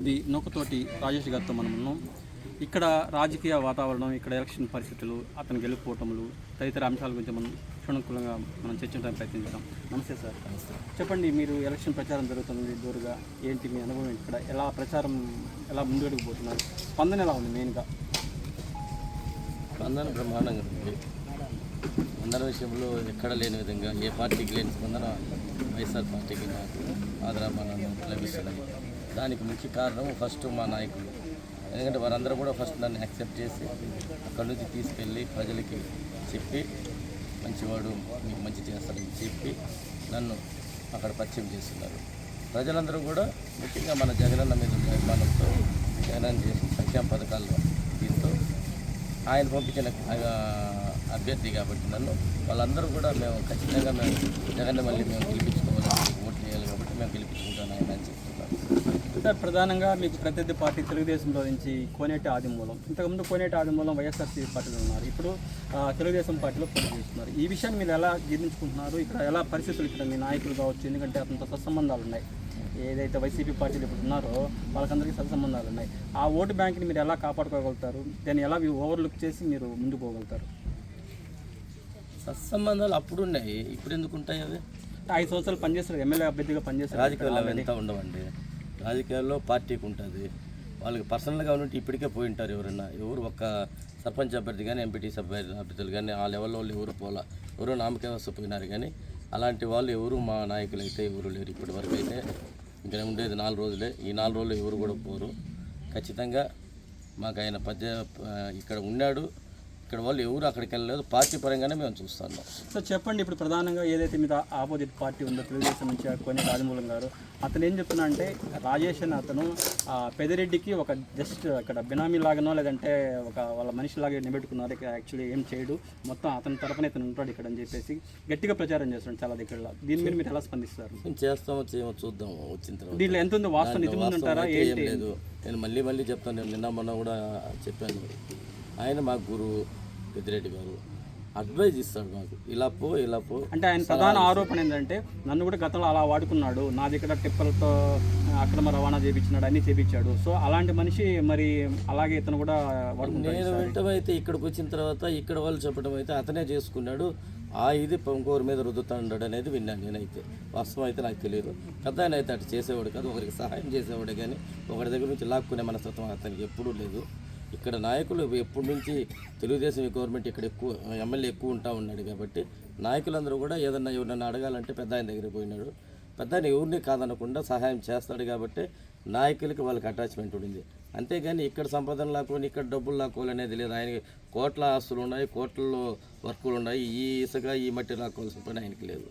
ఇది నూకతోటి రాజేష్ గారితో మనం ఉన్నాం. ఇక్కడ రాజకీయ వాతావరణం, ఇక్కడ ఎలక్షన్ పరిస్థితులు, అతను గెలుపోవటములు తదితర అంశాల గురించి మనం క్షుణ్ణంగా మనం చర్చించడానికి ప్రయత్నించాం. నమస్తే సార్. నమస్తే. చెప్పండి, మీరు ఎలక్షన్ ప్రచారం జరుగుతుంది దూరుగా, ఏంటి మీ అనుభవం? ఇక్కడ ఎలా ప్రచారం ఎలా ముందుకు పోతున్నారు? స్పందన ఎలా ఉంది? మెయిన్గా స్పందన బ్రహ్మాండంగా ఉంది. స్పందన విషయంలో ఎక్కడ లేని విధంగా ఏ పార్టీకి లేని స్పందన వైఎస్ఆర్ పార్టీకి నాకు ఆదరాభిమానాలు లభిస్తున్నాయి. దానికి ముఖ్య కారణం ఫస్ట్ మా నాయకులు. ఎందుకంటే వారందరూ కూడా ఫస్ట్ నన్ను యాక్సెప్ట్ చేసి అక్కడి నుంచి తీసుకెళ్ళి ప్రజలకి చెప్పి మంచివాడు మీకు మంచి చేస్తారని చెప్పి నన్ను అక్కడ పరిచయం చేస్తున్నారు. ప్రజలందరూ కూడా ముఖ్యంగా మన జగనన్న మీద ఉన్న అభిమానంతో జగనన్న చేసిన సంక్షేమ పథకాల్లో దీంతో ఆయన పంపించిన అభ్యర్థి కాబట్టి నన్ను వాళ్ళందరూ కూడా మేము ఖచ్చితంగా మేము జగన్ మళ్ళీ మేము గెలిపించుకోవాలి, ఓటు చేయాలి కాబట్టి మేము గెలిపించుకుంటాను ఆయన అని చెప్తున్నాను. సార్, ప్రధానంగా మీకు ప్రత్యర్థి పార్టీ తెలుగుదేశంలో నుంచి కోనేటి ఆదిమూలం, ఇంతకుముందు కోనేటి ఆదిమూలం వైఎస్ఆర్సీ పార్టీలో ఉన్నారు, ఇప్పుడు తెలుగుదేశం పార్టీలో పోటీ చేస్తున్నారు. ఈ విషయాన్ని మీరు ఎలా జీర్ణించుకుంటున్నారు? ఇక్కడ ఎలా పరిస్థితులు, ఇక్కడ మీ నాయకులు కావచ్చు, ఎందుకంటే అతనితో సత్సంబంధాలు ఉన్నాయి, ఏదైతే వైసీపీ పార్టీలు ఇప్పుడు ఉన్నారో వాళ్ళకందరికీ సత్సంబంధాలు ఉన్నాయి. ఆ ఓటు బ్యాంక్ని మీరు ఎలా కాపాడుకోగలుగుతారు? దాన్ని ఎలా ఓవర్లుక్ చేసి మీరు ముందుకు పోగలుగుతారు? సత్సంబంధాలు అప్పుడు ఉన్నాయి, ఇప్పుడు ఎందుకు ఉంటాయి? అవి 5 సంవత్సరాలు పనిచేస్తారు, ఎమ్మెల్యే అభ్యర్థిగా పనిచేస్తారు. రాజకీయాల్లో ఎంత ఉండవండి. రాజకీయాల్లో పార్టీకి ఉంటుంది, వాళ్ళకి పర్సనల్గా ఉంటే ఇప్పటికే పోయి ఉంటారు. ఎవరు ఒక్క సర్పంచ్ అభ్యర్థి కానీ ఎంపీటీసీ అభ్యర్థులు కానీ ఆ లెవెల్లో వాళ్ళు ఎవరు పోలా, ఎవరు నామకేవస్తూ పోయినారు. కానీ అలాంటి వాళ్ళు ఎవరు మా నాయకులు అయితే ఎవరు లేరు. ఇప్పటి వరకు అయితే ఇంకా ఉండేది 4 రోజులే. ఈ 4 రోజులు ఎవరు కూడా పోరు. ఖచ్చితంగా మాకు ఆయన ఇక్కడ ఉన్నాడు, ఇక్కడ వాళ్ళు ఎవరు అక్కడికి వెళ్ళలేదు. పార్టీ పరంగానే మేము చూస్తున్నాం. సో చెప్పండి, ఇప్పుడు ప్రధానంగా ఏదైతే మీద ఆపోజిట్ పార్టీ ఉందో తెలుగుదేశం నుంచి కొన్ని రాజమూలం గారు, అతను ఏం చెప్తున్నా అంటే రాజేష్ అని అతను పెదిరెడ్డికి ఒక జస్ట్ అక్కడ బినామీ లాగానో లేదంటే ఒక వాళ్ళ మనిషిలాగా నిలబెట్టుకున్నారు, ఇక్కడ యాక్చువల్లీ ఏం చేయడు, మొత్తం అతని తరపున ఇతను ఉంటాడు ఇక్కడ అని చెప్పేసి గట్టిగా ప్రచారం చేస్తున్నాడు చాలా దగ్గరలో. దీని మీద మీరు ఎలా స్పందిస్తారు? చేస్తామో చేయమో చూద్దాం వచ్చిన తర్వాత. దీంట్లో ఎంత ఉంది వాస్తవం, నిజం ఉందంటారా? ఏం లేదు, నేను మళ్ళీ చెప్తాను. నేను నిన్న మొన్న కూడా చెప్పాను. ఆయన మాకు గురువు పెద్దిరెడ్డి గారు అడ్వైజ్ ఇస్తాడు మాకు, ఇలా పో. అంటే ఆయన ప్రధాన ఆరోపణ ఏంటంటే నన్ను కూడా గతంలో అలా వాడుకున్నాడు, నా దగ్గర టిప్పలతో అక్రమ రవాణా చేయించినాడు, అన్నీ చేయించాడు. సో అలాంటి మనిషి మరి అలాగే ఇతను కూడా వాడుకున్నాడు. నేను వింటం అయితే ఇక్కడికి వచ్చిన తర్వాత ఇక్కడ వాళ్ళు చెప్పడం అయితే అతనే చేసుకున్నాడు, ఇది ఇంకోరి మీద రుద్దుతాడు అనేది విన్నాను. నేనైతే వాస్తవం అయితే నాకు తెలియదు. పెద్ద ఆయన అయితే అటు చేసేవాడు కాదు, ఒకరికి సహాయం చేసేవాడే కానీ ఒకరి దగ్గర నుంచి లాక్కునే మనస్తత్వం అతనికి ఎప్పుడూ లేదు. ఇక్కడ నాయకులు ఎప్పటి నుంచి తెలుగుదేశం గవర్నమెంట్ ఇక్కడ ఎక్కువ ఎమ్మెల్యే ఎక్కువ ఉంటా ఉన్నాడు కాబట్టి నాయకులందరూ కూడా ఎవరన్నా అడగాలంటే పెద్ద ఆయన దగ్గర పోయినాడు. పెద్ద ఆయన ఎవరిని కాదనకుండా సహాయం చేస్తాడు కాబట్టి నాయకులకి వాళ్ళకి అటాచ్మెంట్ ఉండింది. అంతేగాని ఇక్కడ సంపాదన లాక్కొని ఇక్కడ డబ్బులు లాక్కోవాలి అనేది లేదు. ఆయనకి కోట్ల ఆస్తులు ఉన్నాయి, కోట్లలో వర్కులు ఉన్నాయి. ఈ ఇసుక ఈ మట్టి లాక్కోవాల్సిన పని ఆయనకి లేదు.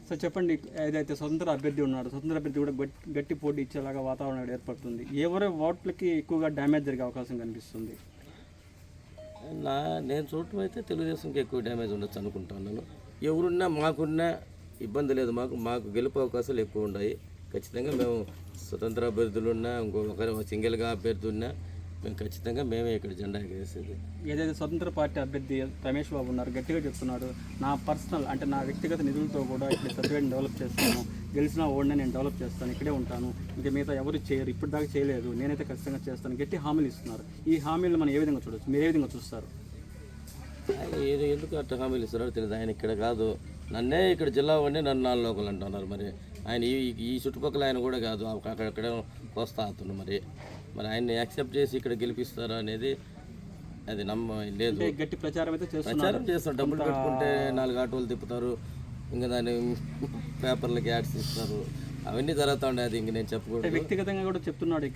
సో చెప్పండి, ఏదైతే స్వతంత్ర అభ్యర్థి ఉన్నాడు, స్వతంత్ర అభ్యర్థి కూడా గట్టి పోటీ ఇచ్చేలాగా వాతావరణం ఏర్పడుతుంది, ఎవరి ఓట్లకి ఎక్కువగా డ్యామేజ్ జరిగే అవకాశం కనిపిస్తుంది? నేను చూడటం అయితే తెలుగుదేశంకి ఎక్కువ డ్యామేజ్ ఉండొచ్చు అనుకుంటున్నాను. ఎవరున్నా మాకున్నా ఇబ్బంది లేదు, మాకు గెలుపు అవకాశాలు ఎక్కువ ఉన్నాయి. ఖచ్చితంగా మేము స్వతంత్ర అభ్యర్థులు ఉన్నా, ఇంకొకరు సింగిల్గా అభ్యర్థి ఉన్నా మేము ఖచ్చితంగా మేమే ఇక్కడ జెండా ఎగరేసేది. ఏదైతే స్వతంత్ర పార్టీ అభ్యర్థి రమేష్ బాబు ఉన్నారు, గట్టిగా చెప్తున్నాడు, నా పర్సనల్ అంటే నా వ్యక్తిగత నిధులతో కూడా ఇక్కడ సర్టిఫికేట్ని డెవలప్ చేస్తాను, గెలిచిన ఓడిని నేను డెవలప్ చేస్తాను, ఇక్కడే ఉంటాను, ఇంకా మిగతా ఎవరు చేయరు, ఇప్పటిదాకా చేయలేదు, నేనైతే ఖచ్చితంగా చేస్తాను, గట్టి హామీలు ఇస్తున్నారు. ఈ హామీలు మనం ఏ విధంగా చూడవచ్చు, మీరు ఏ విధంగా చూస్తారు? ఆయన ఎందుకు అట్లా హామీలు ఇస్తున్నారో తెలియదు. ఆయన ఇక్కడ కాదు, నన్నే ఇక్కడ జిల్లా వాడిని నన్ను 4 లోకల్ అంటున్నారు. మరి ఆయన ఈ చుట్టుపక్కల ఆయన కూడా కాదు, అక్కడెక్కడ కోస్తా అతను. మరి ఆయన్ని యాక్సెప్ట్ చేసి ఇక్కడ గెలిపిస్తారా అనేది అది లేదు. గట్టి ప్రచారం అయితే చేస్తారు. డబ్బులు పెట్టుకుంటే 4 ఆటోలు తిప్పుతారు, ఇంకా దాన్ని పేపర్లకి యాడ్స్ ఇస్తారు, అవన్నీ జరుగుతూ ఉండే. అది ఇంక నేను చెప్పకూడదు. వ్యక్తిగతంగా కూడా చెప్తున్నాడు,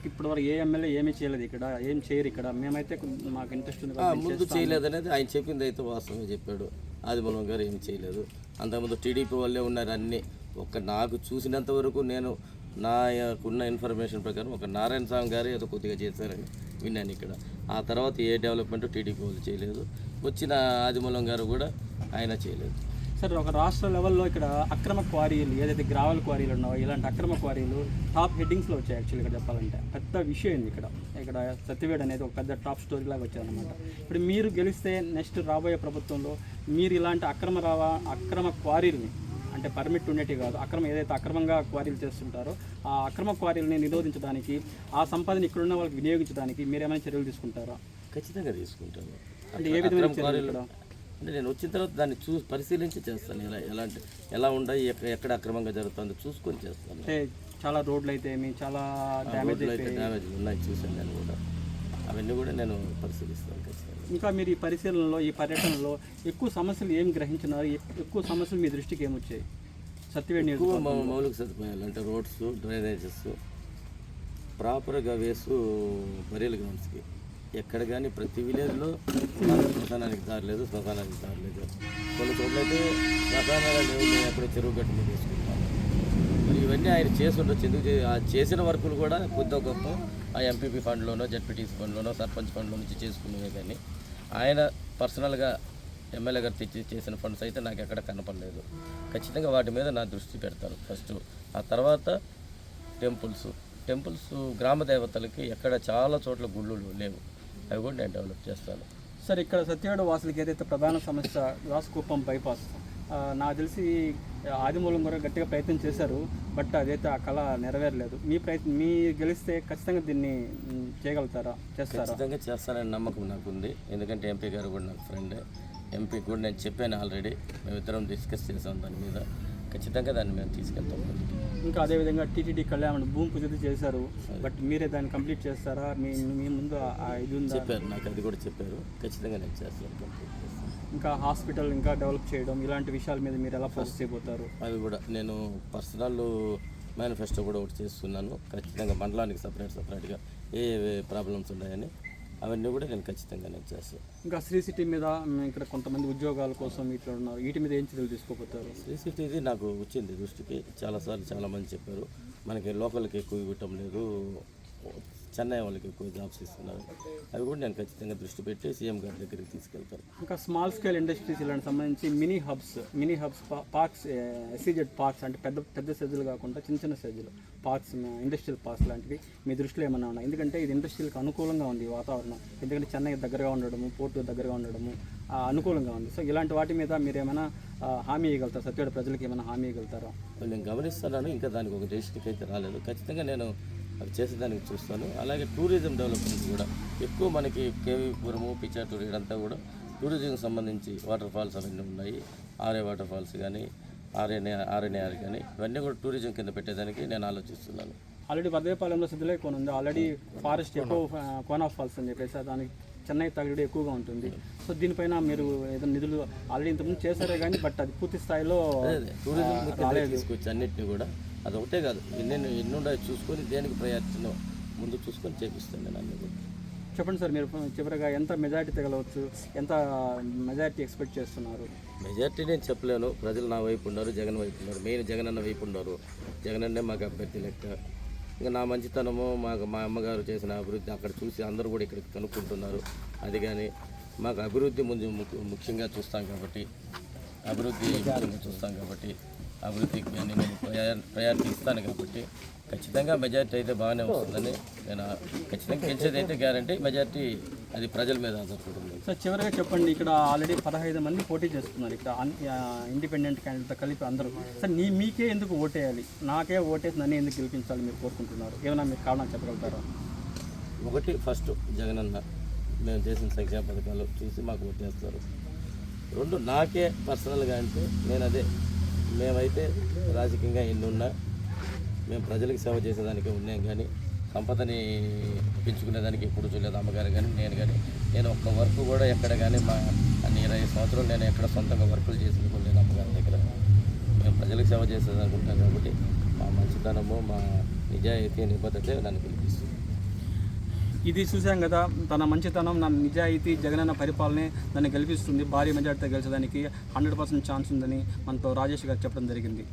ఇప్పటివరకు ఏ ఎమ్మెల్యే ఏమీ చేయలేదు, ఇక్కడ ఏం చేయరు, ఇక్కడ మేమైతే మాకు ఇంట్రెస్ట్ ఉంది ముందు చేయలేదు అనేది ఆయన చెప్పింది అయితే వాస్తవంగా చెప్పాడు. ఆదిమూలం గారు ఏమి చేయలేదు. అంతకుముందు టీడీపీ వాళ్ళే ఉన్నారు అన్నీ. నాకు చూసినంత వరకు నేను నాకున్న ఇన్ఫర్మేషన్ ప్రకారం ఒక నారాయణ స్వామి గారు ఏదో కొద్దిగా చేశారని విన్నాను ఇక్కడ. ఆ తర్వాత ఏ డెవలప్మెంట్ టీడీపీ వాళ్ళు చేయలేదు. వచ్చిన ఆదిమూలం గారు కూడా ఆయన చేయలేదు. సార్, ఒక రాష్ట్ర లెవెల్లో ఇక్కడ అక్రమ క్వారీలు, ఏదైతే గ్రావెల్ క్వారీలు ఉన్నాయో ఇలాంటి అక్రమ క్వారీలు టాప్ హెడ్డింగ్స్లో వచ్చాయి. యాక్చువల్లీ ఇక్కడ చెప్పాలంటే పెద్ద విషయం ఉంది. ఇక్కడ సత్యవేడ్ అనేది ఒక పెద్ద టాప్ స్టోరీ లాగా వచ్చారనమాట. ఇప్పుడు మీరు గెలిస్తే నెక్స్ట్ రాబోయే ప్రభుత్వంలో మీరు ఇలాంటి అక్రమ క్వారీలని అంటే పర్మిట్ ఉండేటి కాదు, ఏదైతే అక్రమంగా క్వారీలు చేస్తుంటారో ఆ అక్రమ క్వారీలని నిరోధించడానికి, ఆ సంపాదన ఇక్కడున్న వాళ్ళకి వినియోగించడానికి మీరు ఏమైనా చర్యలు తీసుకుంటారా? ఖచ్చితంగా తీసుకుంటాను. అంటే ఏ విధమైన చర్యలు ఇక్కడ? అంటే నేను వచ్చిన తర్వాత దాన్ని పరిశీలించి చేస్తాను. ఎలా ఉన్నాయి, ఎక్కడ అక్రమంగా జరుగుతుందో చూసుకొని చేస్తాను. అంటే చాలా రోడ్లు అయితే చాలా రోడ్లు అయితే డ్యామేజ్ ఉన్నాయి, చూసాను నేను కూడా. అవన్నీ కూడా నేను పరిశీలిస్తాను ఖచ్చితంగా. ఇంకా మీరు ఈ పరిశీలనలో, ఈ పర్యటనలో ఎక్కువ సమస్యలు ఏం గ్రహించినారు? ఎక్కువ సమస్యలు మీ దృష్టికి ఏమొచ్చాయి? సత్యవేడి ఎక్కువ మౌలిక సదుపాయాలు అంటే రోడ్స్, డ్రైనేజెస్ ప్రాపర్గా వేసు బరియల్ గ్రౌండ్స్కి ఎక్కడ కానీ ప్రతి విలేజ్లో శ్మశానానికి దారి లేదు, కొన్ని చోట్లయితే శ్మశానాలు లేవు, మేము ఎక్కడ చెరువు గట్టు మీద వేసుకుంటాము. మరి ఇవన్నీ ఆయన చేసి ఉండొచ్చు. ఎందుకు ఆ చేసిన వర్కులు కూడా కొద్ది గొప్ప ఆ ఎంపీపీ ఫండ్లోనో, జడ్పీటీసీ ఫండ్లోనో, సర్పంచ్ ఫండ్లో నుంచి చేసుకునేవే. కానీ ఆయన పర్సనల్గా ఎమ్మెల్యే గారు తెచ్చి చేసిన ఫండ్స్ అయితే నాకు ఎక్కడ కనపడలేదు. ఖచ్చితంగా వాటి మీద నా దృష్టి పెడతాను ఫస్ట్. ఆ తర్వాత టెంపుల్స్ గ్రామ దేవతలకి ఎక్కడ చాలా చోట్ల గుళ్ళు లేవు, అవి కూడా నేను డెవలప్ చేస్తాను. సార్, ఇక్కడ సత్యవేడ వాసులకి ఏదైతే ప్రధాన సమస్య రాసుకుప్పం బైపాస్, నాకు తెలిసి ఆదిమూలం కూడా గట్టిగా ప్రయత్నం చేశారు, బట్ అదైతే ఆ కళ నెరవేరలేదు. మీ గెలిస్తే ఖచ్చితంగా దీన్ని చేస్తారా? ఖచ్చితంగా చేస్తానని నమ్మకం నాకు ఉంది. ఎందుకంటే ఎంపీ గారు కూడా నాకు ఫ్రెండే. ఎంపీకి కూడా నేను చెప్పాను ఆల్రెడీ, మేమిద్దరం డిస్కస్ చేసాం దాని మీద. ఖచ్చితంగా దాన్ని మేము తీసుకెళ్తాం. ఇంకా అదేవిధంగా టీటీడీ కళ్యాణ్ భూమి పూజ చేశారు, బట్ మీరే దాన్ని కంప్లీట్ చేస్తారా? మీ ముందు ఇది ఉందా? చెప్పారు, నాకు అది కూడా చెప్పారు. ఖచ్చితంగా నేను చేస్తాను, కంప్లీట్ చేస్తాను. ఇంకా హాస్పిటల్ ఇంకా డెవలప్ చేయడం, ఇలాంటి విషయాల మీద మీరు ఎలా ఫోకస్ చేయబోతారు? అవి కూడా నేను పర్సనల్ మేనిఫెస్టో కూడా ఒకటి చేస్తున్నాను. ఖచ్చితంగా మండలానికి సపరేట్గా ఏ ప్రాబ్లమ్స్ ఉన్నాయని అవన్నీ కూడా నేను ఖచ్చితంగా చేస్తాను. ఇంకా శ్రీ సిటీ మీద ఇక్కడ కొంతమంది ఉద్యోగాల కోసం ఇట్లా ఉన్నారు, వీటి మీద ఏం చర్యలు తీసుకోపోతారు? శ్రీ సిటీ ఇది నాకు వచ్చింది దృష్టికి, చాలాసార్లు చాలామంది చెప్పారు. మనకి లోకల్కి ఎక్కువ ఇవ్వటం లేదు, చెన్నై వాళ్ళకి ఎక్కువ జాబ్స్ ఇస్తున్నారు. అవి కూడా నేను ఖచ్చితంగా దృష్టి పెట్టి సీఎం గారి దగ్గరికి తీసుకెళ్తాను. ఇంకా స్మాల్ స్కేల్ ఇండస్ట్రీస్ ఇలాంటి సంబంధించి mini hubs parks, SEZ parks అంటే పెద్ద సైజులు కాకుండా చిన్న సైజులు పార్క్స్, ఇండస్ట్రియల్ పార్క్స్ లాంటివి మీ దృష్టిలో ఏమన్నా ఉన్నాయి? ఎందుకంటే ఇది ఇండస్ట్రీలకు అనుకూలంగా ఉంది వాతావరణం, ఎందుకంటే చెన్నై దగ్గరగా ఉండడము, పోర్టు దగ్గరగా ఉండడము అనుకూలంగా ఉంది. సో ఇలాంటి వాటి మీద మీరు ఏమైనా హామీ ఇవ్వగలుగుతారు? సత్యవేడ ప్రజలకు ఏమైనా హామీ ఇవ్వగలుగుతారా? నేను గమనిస్తున్నాను, ఇంకా దానికి ఒక డెసిషన్కి అయితే రాలేదు. ఖచ్చితంగా నేను అవి చేసేదానికి చూస్తాను. అలాగే టూరిజం డెవలప్మెంట్ కూడా ఎక్కువ మనకి కేవీపురము, పిచ్చాటూరు ఇదంతా కూడా టూరిజంకి సంబంధించి వాటర్ ఫాల్స్ అవన్నీ ఉన్నాయి. ఆర్ఏ వాటర్ ఫాల్స్ కానీ, ఆర్ఎన్ఏఆర్ కానీ ఇవన్నీ కూడా టూరిజం కింద పెట్టేదానికి నేను ఆలోచిస్తున్నాను. ఆల్రెడీ వర్దేపాలెంలో సిద్ధులై కోన ఉంది, ఆల్రెడీ ఫారెస్ట్ ఎక్కువ కోన్ ఆఫ్ ఫాల్స్ అని చెప్పేసి దానికి చెన్నై తగిడి ఎక్కువగా ఉంటుంది. సో దీనిపైన మీరు ఏదైనా నిధులు ఆల్రెడీ ఇంతకుముందు చేశారే కానీ బట్ అది పూర్తి స్థాయిలో టూరిజం తీసుకొచ్చి అన్నింటినీ కూడా అది ఒకటే కాదు, ఎన్ని ఉన్నాయో చూసుకొని దేనికి ప్రయత్నం ముందు చూసుకొని చేపిస్తాను నేను అన్ని కూడా. చెప్పండి సార్, మీరు చివరిగా ఎంత మెజారిటీ తగలవచ్చు, ఎంత మెజారిటీ ఎక్స్పెక్ట్ చేస్తున్నారు? మెజారిటీ నేను చెప్పలేను. ప్రజలు నా వైపు ఉన్నారు, జగన్ వైపు ఉన్నారు, మెయిన్ జగన్ అన్న వైపు ఉన్నారు. జగన్ అన్నే మాకు అభ్యర్థి లెక్క. ఇంకా నా మంచితనము మా అమ్మగారు చేసిన అభివృద్ధి అక్కడ చూసి అందరూ కూడా ఇక్కడికి కనుక్కుంటున్నారు. అది కానీ మాకు అభివృద్ధి ముందు ముఖ్యంగా చూస్తాం కాబట్టి అభివృద్ధికి కానీ నేను ప్రయారిటీ ఇస్తాను కాబట్టి ఖచ్చితంగా మెజారిటీ అయితే బాగానే వస్తుందని నేను ఖచ్చితంగా గెలిచేది అయితే గ్యారంటీ. మెజారిటీ అది ప్రజల మీద ఆధారపడుతుంది. సార్ చివరిగా చెప్పండి, ఇక్కడ ఆల్రెడీ 15 మంది పోటీ చేస్తున్నారు, ఇక్కడ ఇండిపెండెంట్ క్యాండిడేట్తో కలిపి అందరూ. సార్ మీకే ఎందుకు ఓటేయాలి, నాకే ఓటేసి నన్ను ఎందుకు గెలిపించాలి మీరు కోరుకుంటున్నారు? ఏమైనా మీరు కారణం చెప్పగలుగుతారా? ఒకటి, ఫస్ట్ జగనన్న మేము చేసిన సంక్షేమ పథకాలు చూసి మాకు ఓటేస్తారు. 2, నాకే పర్సనల్గా అంటే మేమైతే రాజకీయంగా ఎన్నున్నా మేము ప్రజలకు సేవ చేసేదానికి ఉన్నాం, కానీ సంపదని పెంచుకునేదానికి ఎప్పుడు చూడలేదు. అమ్మగారు కానీ నేను ఒక్క వర్క్ కూడా ఎక్కడ కానీ మా అన్ని 20 సంవత్సరాలు నేను ఎక్కడ సొంతంగా వర్కులు చేసుకోలేదు అమ్మగారి దగ్గర. మేము ప్రజలకు సేవ చేసేదానికి ఉంటాం కాబట్టి మా మంచితనము, మా నిజాయితీ, నిబద్ధతే నన్ను పిలిపిస్తుంది. ఇది చూసాం కదా, తన మంచితనం, నా నిజాయితీ, జగనన్న పరిపాలనే నన్ను గెలిపిస్తుంది, భారీ మెజార్టీతో గెలిచడానికి 100% ఛాన్స్ ఉందని మనతో రాజేష్ గారు చెప్పడం జరిగింది.